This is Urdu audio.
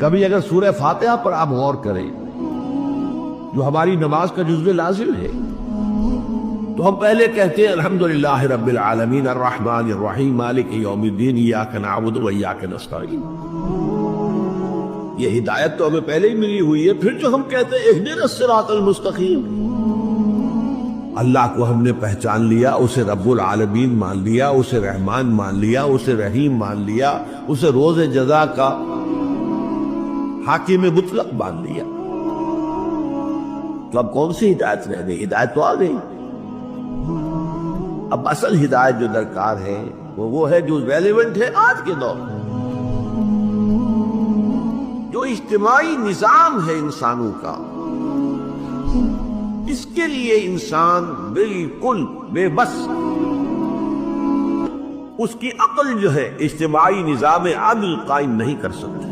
کبھی اگر سورہ فاتحہ پر آپ غور کریں جو ہماری نماز کا جزو لازم ہے تو ہم پہلے کہتے ہیں الحمدللہ رب العالمین الرحمن الرحیم مالک یوم الدین ایاک نعبد و ایاک نستعین. یہ ہدایت تو ہمیں پہلے ہی ملی ہوئی ہے. پھر جو ہم کہتے ہیں اہدنا الصراط المستقیم، اللہ کو ہم نے پہچان لیا، اسے رب العالمین مان لیا، اسے رحمان مان لیا، اسے رحیم مان لیا، اسے روز جزا کا حاکم مطلق مان لیا. تو اب کون سی ہدایت رہ گئی؟ ہدایت تو آ گئی. اب اصل ہدایت جو درکار ہے وہ ہے جو ریلیونٹ ہے آج کے دور میں، جو اجتماعی نظام ہے انسانوں کا. اس کے لیے انسان بالکل بے بس، اس کی عقل جو ہے اجتماعی نظام عدل قائم نہیں کر سکتی.